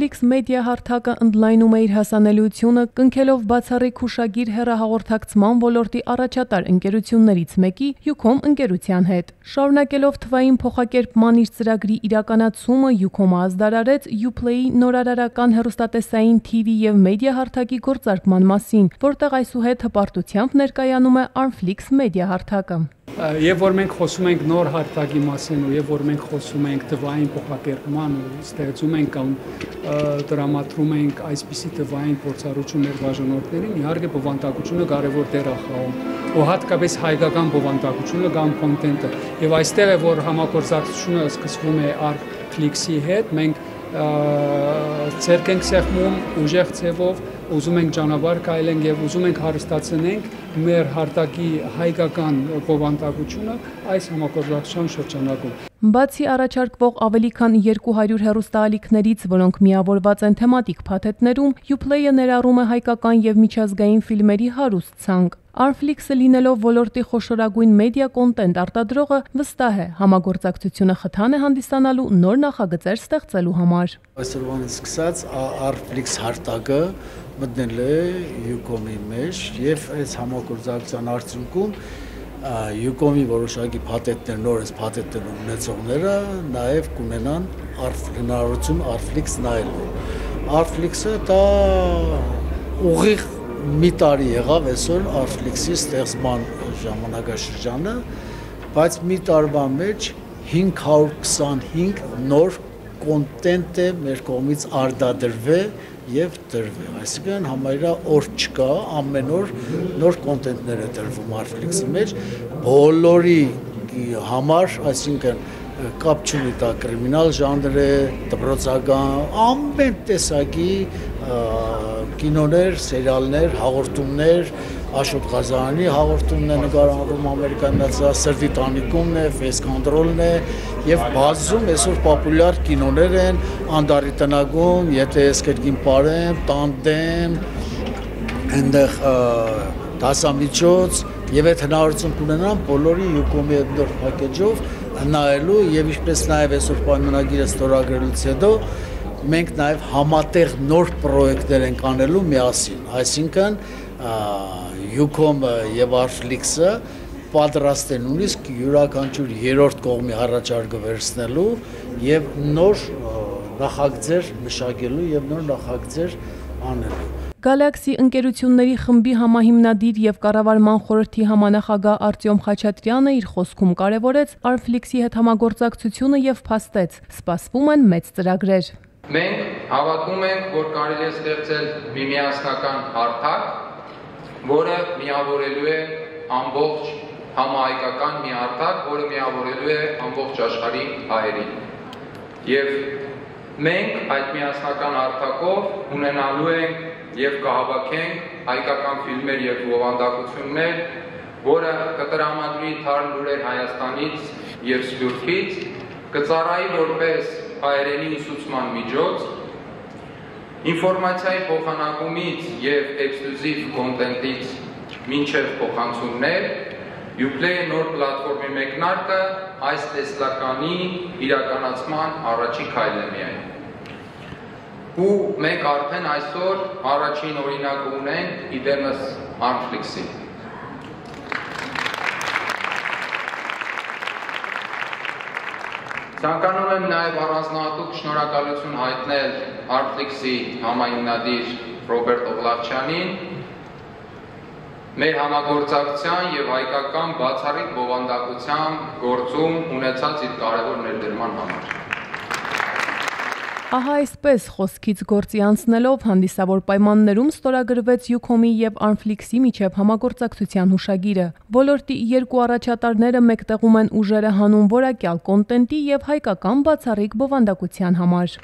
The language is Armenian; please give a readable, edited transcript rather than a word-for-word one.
Armflix մեդիա հարթակը ընդլայնում է իր հասանելիությունը, կնքելով բացառիկ հուշագիր հեռահաղորդակցման ոլորտի առաջատար ընկերություններից մեկի Ucom ընկերության հետ։ Շարունակելով թվային փոխակերպման իր ծրագրի իրականացումը, Ucom-ը ազդարարեց Uplay-ի նորարարական հեռուստատեսային TV եւ մեդիա հարթակի գործարկման մասին, որտեղ այսուհետ հպարտությամբ ներկայանում է Armflix մեդիա հարթակը։ Եվ որ մենք խոսում ենք նոր հարթակի մասին ու եւ որ մենք խոսում ենք թվային փոխակերպման ու ստեղծում ենք կամ դրամատրում ենք այսպիսի թվային փորձառություններ բաժանորդներին, իհարկե բովանդակությունը կարևոր դեր է խաղում, ու հատկապես հայկական բովանդակությունը կամ կոնտենտը։ Եվ այստեղ է որ համագործակցությունը սկսվում է Armflix-ի հետ, մենք ցերկ ենք սեղմում ուժեղ ձևով, ուզում ենք ճանապարհ քայլենք եւ ուզում ենք հարստացնենք մեր հարթակի հայկական բովանդակությունը այս համագործակցության շրջանակում։ Բացի առաջարկվող ավելի քան 200 հեռուստաալիքներից, որոնք միավորված են թեմատիկ փաթեթներում, Uplay-ը ներառում է հայկական եւ միջազգային ֆիլմերի հարուստ ցանկ։ Armflix-ը լինելով ոլորտի խոշորագույն մեդիա կոնտենտ արտադրողը վստահ է, համագործակցությունը խթան է հանդիսանալու նոր նախագծեր ստեղծելու համար։ Այսօրվանից սկսած Armflix հարթակը մտնել է Ucom-ի մեջ եւ այս համագործակցության արդյունքում Ucom-ի որոշակի փաթեթներ, նոր այս փաթեթներ ունեցողները նաեւ կունենան հնարավորություն Armflix նայելու։ Armflix-ը դա ուղիղ մի տարի եղավ այսօր Armflix-ի ստեղծման ժամանակաշրջանը, բայց մի տարվա մեջ 525 նոր կոնտենտ է մեր կողմից արտադրվել եւ դրվել, այսինքն համարյա օր չկա, ամեն օր նոր կոնտենտներ է դրվում Armflix-ի մեջ, բոլորի համար, այսինքն կապ չունի դա կրիմինալ ժանր է, դպրոցական, ամեն տեսակի կինոներ, սերիալներ, հաղորդումներ, Աշոտ Ղազարյանի հաղորդումն է նկարահանվում Ամերիկայի Միացյալ Սրտի տանիքումն է, Face Control-ն է եւ բազում այսօր պոպուլյար կինոներ են, Անդարի տնագում, եթե ես կրկին parեմ, Տանդեմ, այնտեղ դասամիջոց եւ այդ հնարավորություն կունենան բոլորի Ucom-ի նոր փակեջով նայելու եւ ինչպես նաեւ այսօր պայմանագիրը ստորագրելուց հետո մենք նաեւ համատեղ նոր պրոյեկտներ ենք անելու միասին, այսինքն Ucom-ը եւ Armflix-ը պատրաստ են նույնիսկ յուրաքանչյուր երրորդ կողմի առաջարկը վերցնելու եւ նոր նախագծեր մշակելու եւ նոր նախագծեր անելու։ Galaxy ընկերությունների խմբի համահիմնադիր եւ կառավարման խորհրդի համանախագահ Արտյոմ Խաչատրյանը իր խոսքում կարևորեց Armflix-ի հետ համագործակցությունը եւ փաստեց, սպասվում են մեծ ծրագրեր։ Մենք հավատում ենք, որ կարելի է ստեղծել մի միասնական հարթակ, որը միավորելու է ամբողջ համահայկական մի հարթակ, որը միավորելու է ամբողջ աշխարհի հայերին։ Եվ մենք այդ միասնական հարթակով ունենալու ենք եւ կհավաքենք հայկական ֆիլմեր եւ բովանդակություններ, որը կտրամադրի թարմ լուրեր Հայաստանից եւ Սփյուռքից, կծառայի որպես հայերենի ուսուցման միջոց, ինֆորմացիայի փոխանակումից եւ էքսկլյուզիվ կոնտենտից մինչեւ փոխանցումներ, Uplay-ի նոր պլատֆորմի մեկնարկը այս տեսլականի իրականացման առաջին քայլն է միայն։ Ու մենք արդեն այսօր առաջին օրինակը ունենք իդեմս Armflix-ի։ Ցանկանում եմ նաև առանձնահատուկ շնորհակալություն հայտնել Armflix-ի համահիմնադիր Ռոբերտ Օղլավչյանին մեր համագործակցության եւ հայկական բացառիկ բովանդակության գործում ունեցած իր կարևոր ներդրման համար։ Ահա այսպես խոսքից գործի անցնելով հանդիսավոր պայմաններում ստորագրվեց Ucom-ի եւ Armflix-ի միջև համագործակցության հուշագիրը։ Ոլորտի երկու առաջատարները մեկտեղում են ուժերը հանուն որակյալ կոնտենտի եւ հայկական բացառիկ բովանդակության համար։